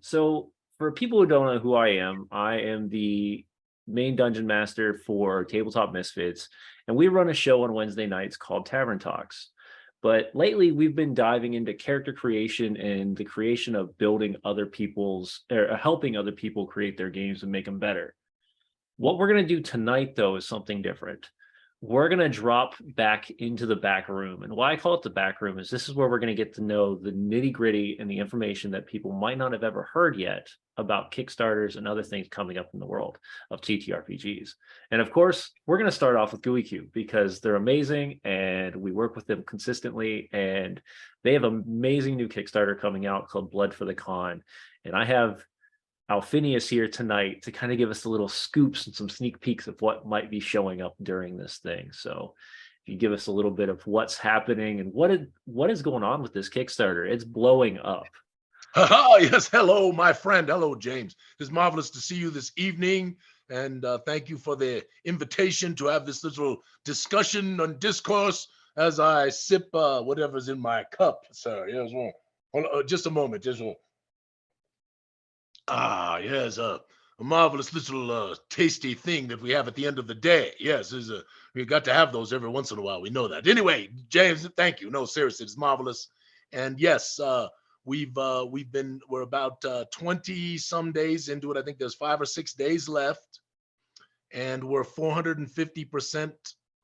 So for people who don't know who I am the main dungeon master for Tabletop Misfits, and we run a show on Wednesday nights called Tavern Talks. But lately, we've been diving into character creation and the creation of building other people's, or helping other people create their games and make them better. What we're going to do tonight, though, is something different. We're going to drop back into the back room. And why I call it the back room is this is where we're going to get to know the nitty gritty and the information that people might not have ever heard yet about Kickstarters and other things coming up in the world of TTRPGs. And of course, we're going to start off with Gooeycube because they're amazing and we work with them consistently. And they have an amazing new Kickstarter coming out called Blood for the Kahn. And I have Alphinius here tonight to kind of give us a little scoops and some sneak peeks of what might be showing up during this thing. So if you give us a little bit of what's happening and what is going on with this Kickstarter, it's blowing up. Yes, hello, my friend. Hello, James. It's marvelous to see you this evening. And thank you for the invitation to have this little discussion and discourse as I sip whatever's in my cup, sir. Yes, well, hold on, just a moment. Yes, a marvelous little tasty thing that we have at the end of the day. Yes, we got to have those every once in a while. We know that. Anyway, James, thank you. No, seriously, it's marvelous. And yes, we're about 20 some days into it. I think there's 5 or 6 days left, and we're 450%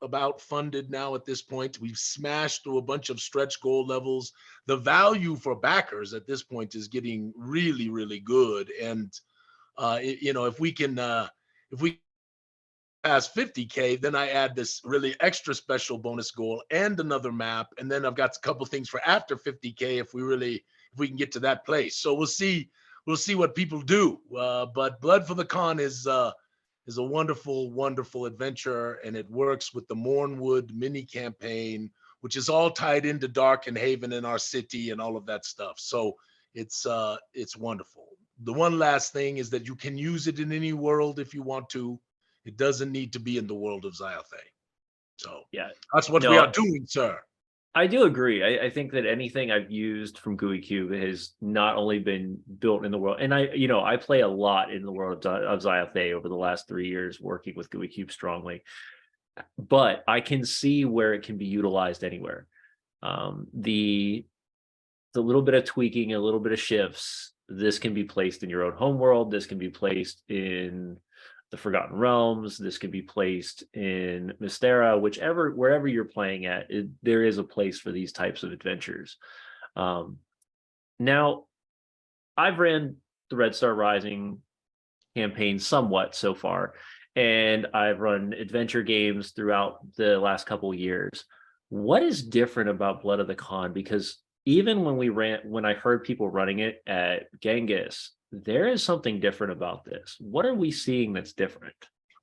about funded now at this point. We've smashed through a bunch of stretch goal levels. The value for backers at this point is getting really, really good. And if we pass 50K, then I add this really extra special bonus goal and another map. And then I've got a couple things for after 50K if we can get to that place. So we'll see what people do. But Blood for the Kahn is a wonderful, wonderful adventure, and it works with the Mornwood mini campaign, which is all tied into Darkenhaven and our city and all of that stuff. So it's wonderful. The one last thing is that you can use it in any world if you want to. It doesn't need to be in the world of Xyothay. So yeah, that's what we are doing, sir. I do agree. I think that anything I've used from Gooeycube has not only been built in the world, and I play a lot in the world of Xyothay over the last 3 years working with Gooeycube strongly, but I can see where it can be utilized anywhere. The little bit of tweaking, a little bit of shifts, this can be placed in your own homeworld. This can be placed in the Forgotten Realms. This could be placed in Mystera, wherever you're playing at, there is a place for these types of adventures. Now, I've ran the Red Star Rising campaign somewhat so far, and I've run adventure games throughout the last couple of years. What is different about Blood of the Kahn? Because even when I heard people running it at Genghis, there is something different about this. What are we seeing that's different?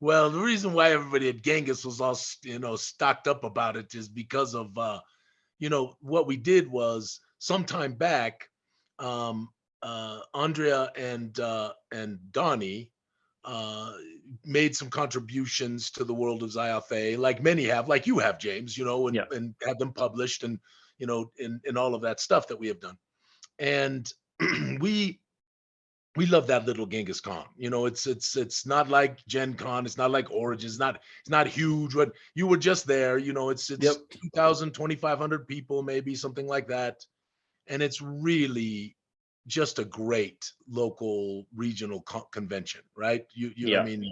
Well, the reason why everybody at Genghis was all, stocked up about it is because of, what we did was sometime back, Andrea and Donnie made some contributions to the world of Xyothay, like many have, like you have, James, and had them published and, and all of that stuff that we have done. And we love that little Genghis Khan. It's not like Gen Con. It's not like Origins. It's not huge. But you were just there. It's 2,000, 2,500 people, maybe something like that. And it's really just a great local regional convention, right? I mean,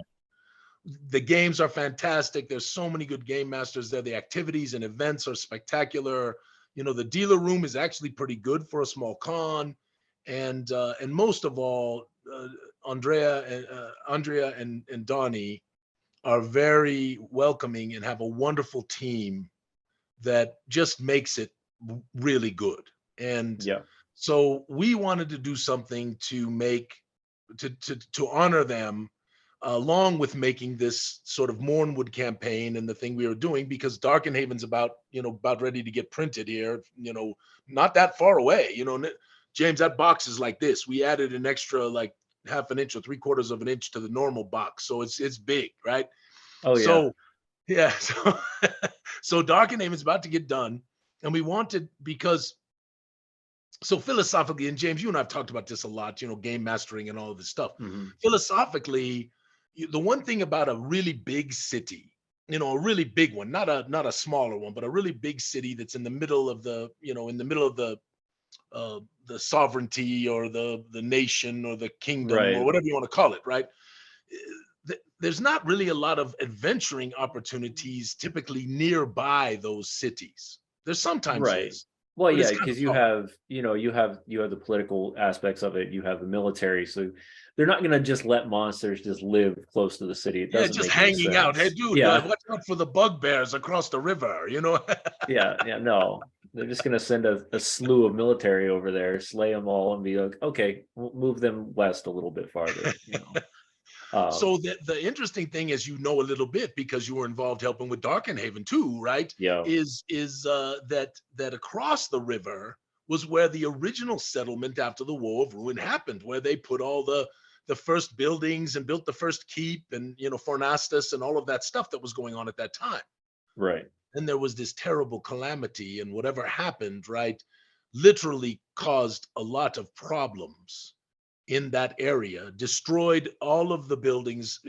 the games are fantastic. There's so many good game masters there. The activities and events are spectacular. The dealer room is actually pretty good for a small con. And most of all, Andrea and Donnie are very welcoming and have a wonderful team that just makes it really good. And so we wanted to do something to honor them, along with making this sort of Mornwood campaign and the thing we were doing, because Darkenhaven's about ready to get printed here, not that far away, James, that box is like this. We added an extra like half an inch or 3/4 of an inch to the normal box. So it's big, right? Oh, yeah. So Darkenhaven is about to get done. And we wanted, because So philosophically, and James, you and I've talked about this a lot, game mastering and all of this stuff. Hmm. Philosophically, the one thing about a really big city, a really big one, not a smaller one, but a really big city that's in the middle of the sovereignty or the nation or the kingdom or Right. whatever you want to call it, right? There's not really a lot of adventuring opportunities typically nearby those cities. There sometimes Right. is, Well, but it's yeah, kind of because you hard. have, you have the political aspects of it, you have the military, so they're not gonna just let monsters just live close to the city. It Yeah, doesn't just make any hanging out. Hey, sense. dude, Yeah. watch out for the bugbears across the river, you know? Yeah, yeah, no. They're just gonna send a slew of military over there, slay them all, and be like, okay, we'll move them west a little bit farther. So the interesting thing is, a little bit because you were involved helping with Darkenhaven too, right? Yeah, Is that across the river was where the original settlement after the War of Ruin happened, where they put all the first buildings and built the first keep and Fornastus and all of that stuff that was going on at that time. right, And there was this terrible calamity, and whatever happened, right, literally caused a lot of problems in that area, destroyed all of the buildings,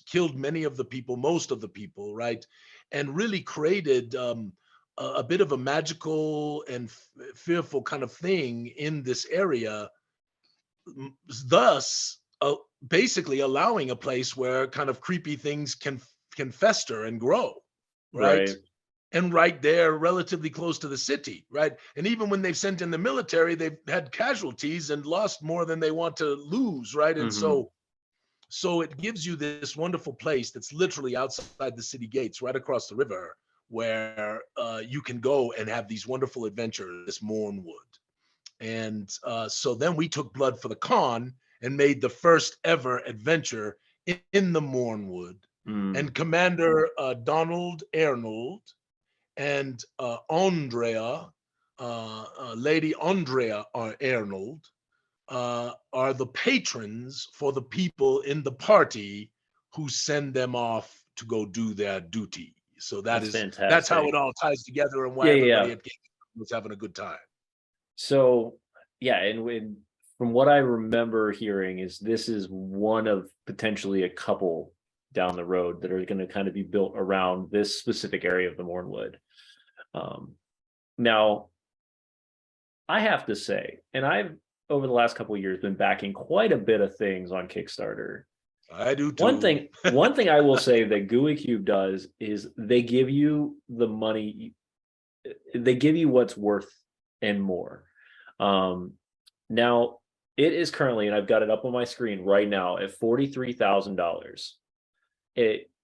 killed many of the people, most of the people, right, and really created a bit of a magical and fearful kind of thing in this area, thus basically allowing a place where kind of creepy things can fester and grow, right? right. And right there, relatively close to the city, right? And even when they've sent in the military, they've had casualties and lost more than they want to lose, right? And Hmm. so it gives you this wonderful place that's literally outside the city gates, right across the river, where you can go and have these wonderful adventures, this Mornwood. And so then we took Blood for the Kahn and made the first ever adventure in the Mornwood. Mm. And Commander Donald Arnold and Lady Andrea Arnold, are the patrons for the people in the party who send them off to go do their duty. So That's that's how it fantastic. all ties together and why Yeah, yeah, everybody yeah. at Game was having a good time. So, yeah, and from what I remember hearing is this is one of potentially a couple down the road that are going to kind of be built around this specific area of the Mornwood. Um, Now, I have to say, and I've over the last couple of years been backing quite a bit of things on Kickstarter. I do One too. thing, one thing I will say that Gooeycube does is they give you the money, they give you what's worth and more. Um, Now it is currently, and I've got it up on my screen right now at $43,000.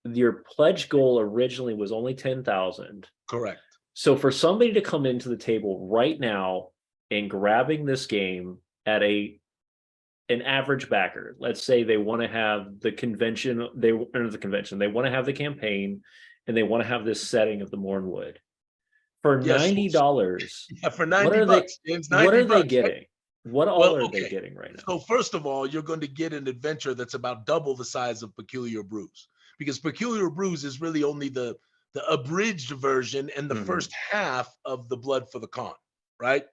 Your pledge goal originally was only 10,000. Correct. So for somebody to come into the table right now and grabbing this game at an average backer, let's say they want to have the convention, they enter the convention, they want to have the campaign, and they want to have this setting of the Mornwood for Yes. $90. Yeah, for What 90 are they? bucks, James, What 90 are they bucks, right? getting? What all Well, are they okay. getting right now? So first of all, you're going to get an adventure that's about double the size of Peculiar Brews, because Peculiar Brews is really only the abridged version and the Hmm. first half of the Blood for the Kahn, right?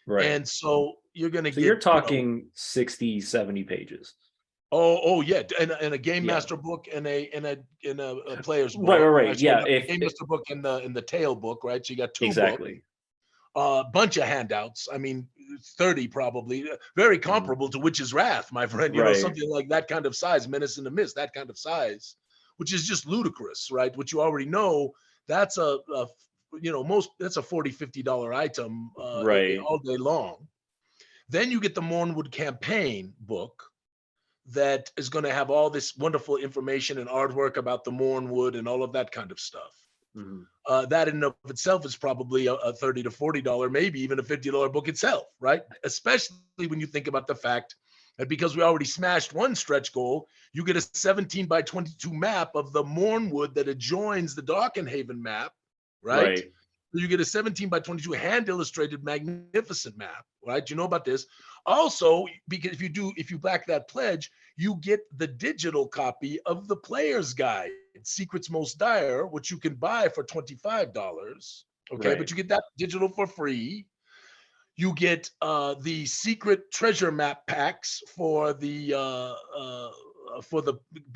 Right. And so you're going to So you're get, talking 60, 70 pages. oh yeah, and a game Yeah. master book and a player's Right, right, book. right. Sorry, Yeah. not the game master book and the tail book, right? So you got two books. Exactly. A bunch of handouts. I mean, 30 probably, very Mhm. comparable to Witch's Wrath, my friend. Right. Something like that kind of size, Menace in the Mist, that kind of size, which is just ludicrous, right? Which you already know, that's that's a $40-$50 item Right. all day long. Then you get the Mornwood campaign book that is going to have all this wonderful information and artwork about the Mornwood and all of that kind of stuff. Mhm. That in and of itself is probably a $30 to $40, maybe even a $50 book itself, right? Especially when you think about the fact that because we already smashed one stretch goal, you get a 17 by 22 map of the Mornwood that adjoins the Darkenhaven map, right? Right. So you get a 17 by 22 hand illustrated magnificent map, right? You know about this. Also, because if you back that pledge, you get the digital copy of the player's guide, Secrets Most Dire, which you can buy for $25. Okay, but Right. you get that digital for free. You get the secret treasure map packs for the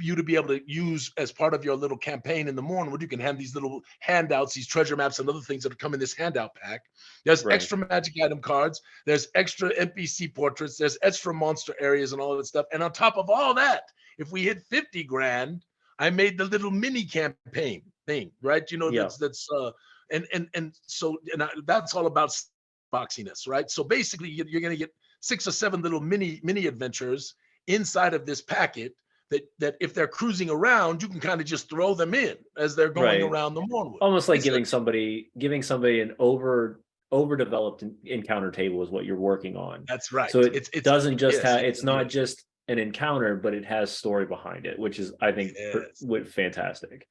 you to be able to use as part of your little campaign in the morning, where you can have these little handouts, these treasure maps and other things that come in this handout pack. There's Right. extra magic item cards, there's extra NPC portraits, there's extra monster areas and all that stuff. And on top of all that, if we hit 50 grand, I made the little mini campaign thing, right? You know, Yeah. that's all about boxiness, right? So basically, you're going to get 6 or 7 little mini adventures inside of this packet that if they're cruising around, you can kind of just throw them in as they're going Right. around the Mornwood. Almost like It's a- giving somebody an overdeveloped encounter table is what you're working on. that's right. So it doesn't just Yes, have, it's not just an encounter, but it has story behind it, which is, I think, yes. fantastic.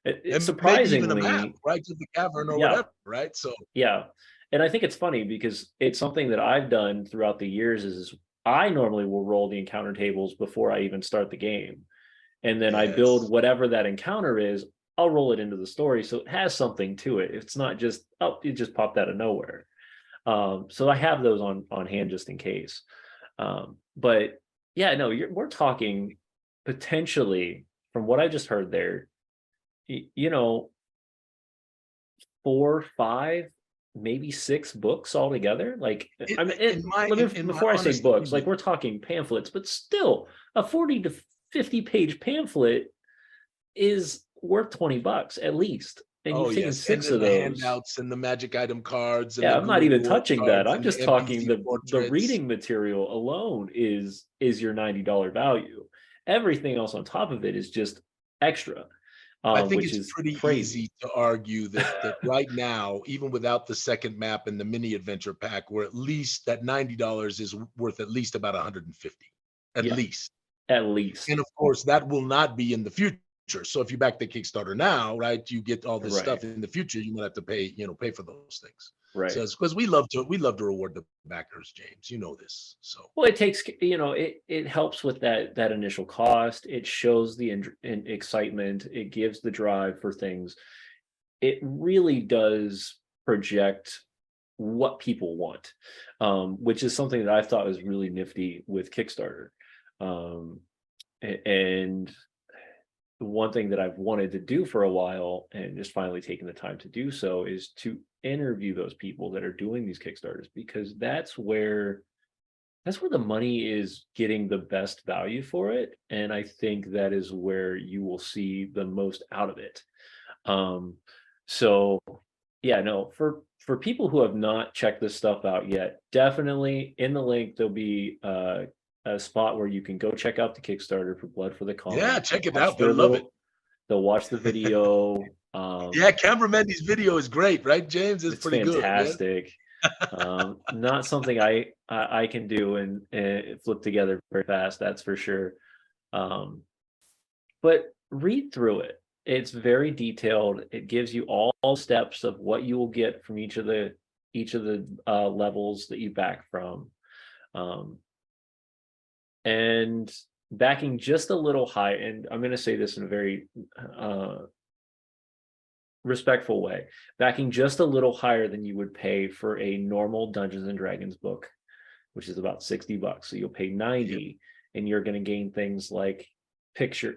And maybe even a map, Surprisingly, right, to the cavern or yeah, whatever, right? So yeah. And I think it's funny because it's something that I've done throughout the years is I normally will roll the encounter tables before I even start the game. And then I build yes, whatever that encounter is, I'll roll it into the story. So it has something to it. It's not just, oh, it just popped out of nowhere. So I have those on hand just in case. But yeah, no, we're talking potentially, from what I just heard there, you know, 4, 5, maybe 6 books altogether. Like, I mean, in my before I say honest books, like opinion, we're talking pamphlets, but still, a 40 to 50 page pamphlet is worth $20 at least. And oh you've taken yes, and 6 then of the those. handouts and the magic item cards and Yeah, the I'm not Gooey even reward touching that. cards I'm and the just talking NPC the portraits. reading material alone is your $90 value. Everything else on top of it is just extra, I think which it's is pretty crazy. easy to argue that right now, even without the second map and the mini adventure pack, we're at least that $90 is worth at least about 150, at Yeah, least. at least. And of course, that will not be in the future. So if you back the Kickstarter now, right, you get all this Right. stuff in the future. You might have to pay, pay for those things. So Right. it's because we love to reward the backers, James. You know this. So Well, it takes, it helps with that initial cost. It shows the excitement. It gives the drive for things. It really does project what people want, which is something that I thought was really nifty with Kickstarter. Um, and one thing that I've wanted to do for a while and just finally taking the time to do so is to interview those people that are doing these Kickstarters, because that's where the money is getting the best value for it. And I think that is where you will see the most out of it. Um, so yeah, no, for people who have not checked this stuff out yet, definitely in the link there'll be a spot where you can go check out the Kickstarter for Blood for the yeah, Kahn. check it I'm out. They'll sure love it. they'll watch the video. Yeah, Cameraman, video is great, right, James? It's It's pretty good. Yeah. fantastic. Not something I can do and flip together very fast, that's for sure. Um, but read through it. It's very detailed. It gives you all steps of what you will get from each of the levels that you back from. Um, and backing just a little high, and I'm going to say this in a very uh, respectful way, backing just a little higher than you would pay for a normal Dungeons and Dragons book, which is about $60. So you'll pay Yep. 90 and you're going to gain things like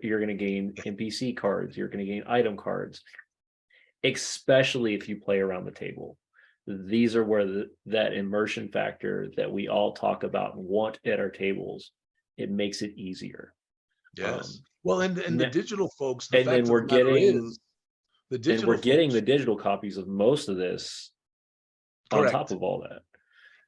you're going to gain NPC cards, you're going to gain item cards, especially if you play around the table. These are where that immersion factor that we all talk about and want at our tables, it makes it easier. Yes. Um, Well, and the ne- digital folks, the and then fact of the matter is, the we're digital getting folks, the digital copies of most of this on top correct. of all that.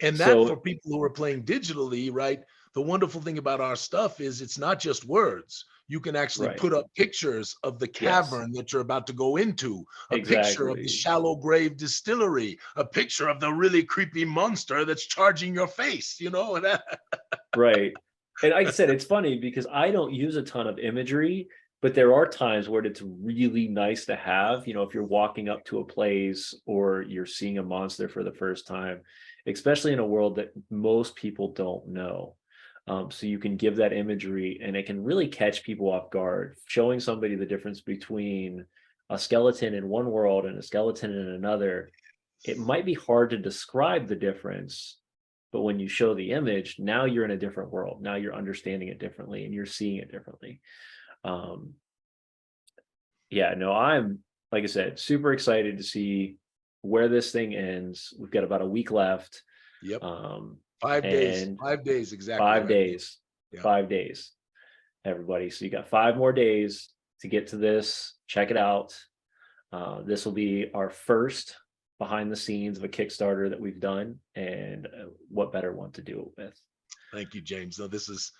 And that for So people who are playing digitally, right? The wonderful thing about our stuff is it's not just words. You can actually right. put up pictures of the Yes, cavern that you're about to go into, a picture of the exactly. shallow grave distillery, a picture of the really creepy monster that's charging your face, and that, Right. And like I said, it's funny because I don't use a ton of imagery, but there are times where it's really nice to have, if you're walking up to a place or you're seeing a monster for the first time, especially in a world that most people don't know. So you can give that imagery and it can really catch people off guard, showing somebody the difference between a skeleton in one world and a skeleton in another. It might be hard to describe the difference, But when you show the image, now you're in a different world. Now you're understanding it differently and you're seeing it differently. Yeah, no, I'm, like I said, super excited to see where this thing ends. We've got about a week left. Yep. Um, 5 days. and 5 days exactly. 5 days. Yeah. 5 days, everybody. So you got 5 more days to get to this. Check it out. This will be our first behind the scenes of a Kickstarter that we've done, and what better one to do it with. Thank you, James. No, this is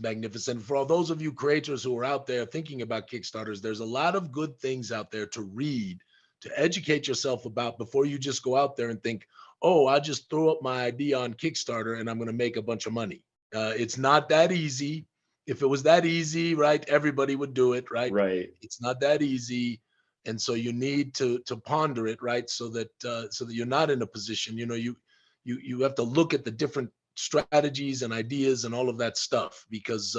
magnificent. For all those of you creators who are out there thinking about Kickstarters, there's a lot of good things out there to read, to educate yourself about before you just go out there and think, oh, I just throw up my idea on Kickstarter and I'm going to make a bunch of money. It's not that easy. If it was that easy, right, everybody would do it, right? Right. It's not that easy. And so you need to ponder it, right? So that you're not in a position, you have to look at the different strategies and ideas and all of that stuff, because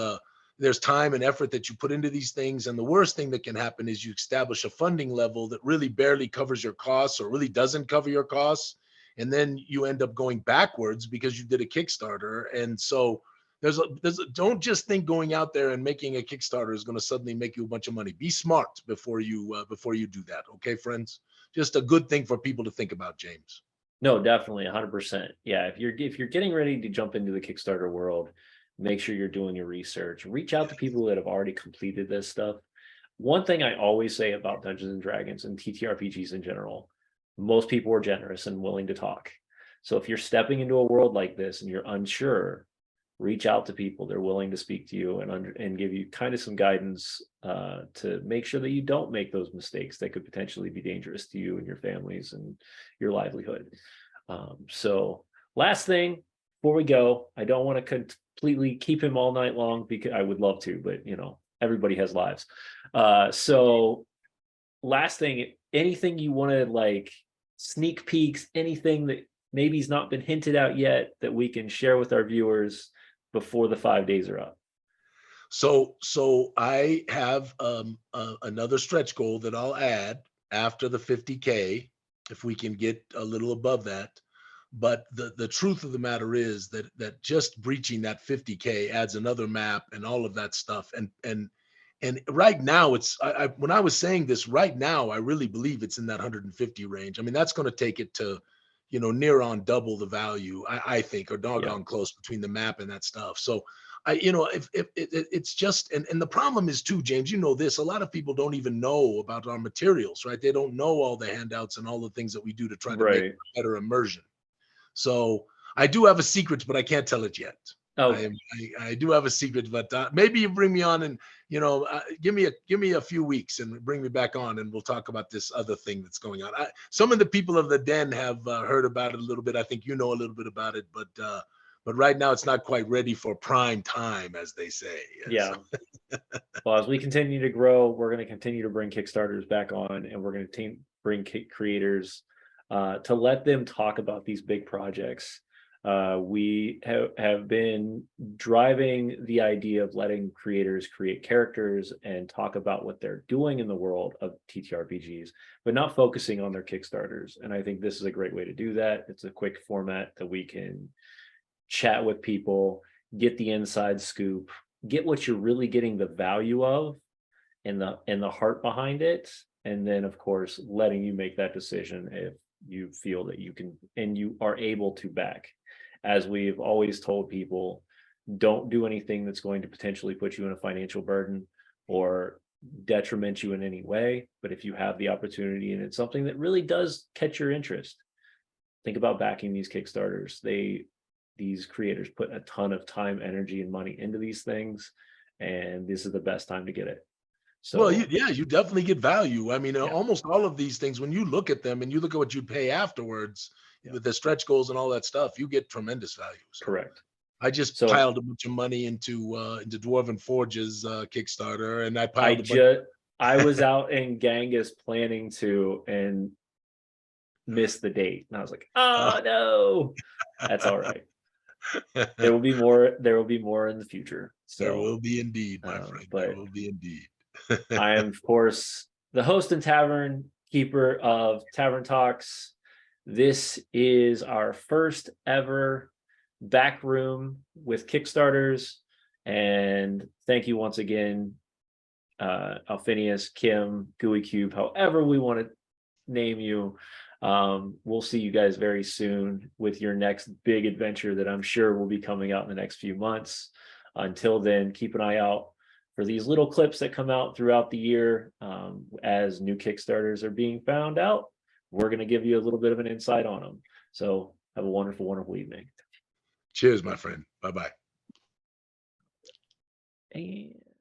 there's time and effort that you put into these things. And the worst thing that can happen is you establish a funding level that really barely covers your costs or really doesn't cover your costs. And then you end up going backwards because you did a Kickstarter. And so don't just think going out there and making a Kickstarter is going to suddenly make you a bunch of money. Be smart before you do that. Okay, friends? Just a good thing for people to think about, James. No, definitely 100%. Yeah, if you're getting ready to jump into the Kickstarter world, make sure you're doing your research. Reach out to people that have already completed this stuff. One thing I always say about Dungeons and Dragons and TTRPGs in general, most people are generous and willing to talk. So if you're stepping into a world like this and you're unsure, reach out to people. They're willing to speak to you and give you kind of some guidance to make sure that you don't make those mistakes that could potentially be dangerous to you and your families and your livelihood. So last thing before we go, I don't want to completely keep him all night long, because I would love to, but everybody has lives. So last thing, anything you want to like sneak peeks, anything that maybe has not been hinted out yet that we can share with our viewers before the 5 days are up? So I have another stretch goal that I'll add after the 50K, if we can get a little above that. But the truth of the matter is that just breaching that 50K adds another map and all of that stuff. And right now when I was saying this, right now I really believe it's in that 150 range. I mean, that's going to take it to near on double the value, I think, or doggone close between the map and that stuff. So if it's just, and the problem is too, James, this, a lot of people don't even know about our materials, right? They don't know all the handouts and all the things that we do to try to make better immersion. So I do have a secret, but I can't tell it yet. Okay. I do have a secret, but maybe you bring me on and give me a few weeks and bring me back on, and we'll talk about this other thing that's going on. Some of the people of the den have heard about it a little bit. I think you know a little bit about it, but right now it's not quite ready for prime time, as they say. Yeah. Well, as we continue to grow, we're going to continue to bring Kickstarters back on, and we're going to bring creators to let them talk about these big projects. We have been driving the idea of letting creators create characters and talk about what they're doing in the world of TTRPGs, but not focusing on their Kickstarters. And I think this is a great way to do that. It's a quick format that we can chat with people, get the inside scoop, get what you're really getting the value of and the heart behind it. And then, of course, letting you make that decision if you feel that you can and you are able to back. As we've always told people, don't do anything that's going to potentially put you in a financial burden or detriment you in any way. But if you have the opportunity and it's something that really does catch your interest, think about backing these Kickstarters. These creators put a ton of time, energy, and money into these things, and this is the best time to get it. So, well, you definitely get value. I mean, almost all of these things, when you look at them and you look at what you pay afterwards with the stretch goals and all that stuff, you get tremendous value. So correct. I just piled a bunch of money into Dwarven Forge's Kickstarter, and I was out in Genghis planning to and missed the date, and I was like, oh no, that's all right. There will be more. There will be more in the future. So, there will be indeed, my friend. There will be indeed. I am, of course, the host and tavern keeper of Tavern Talks. This is our first ever back room with Kickstarters. And thank you once again, Alphinius, Kim, Gooeycube, however we want to name you. We'll see you guys very soon with your next big adventure that I'm sure will be coming out in the next few months. Until then, keep an eye out for these little clips that come out throughout the year. As new Kickstarters are being found out, we're going to give you a little bit of an insight on them. So have a wonderful, wonderful evening. Cheers, my friend. Bye-bye. And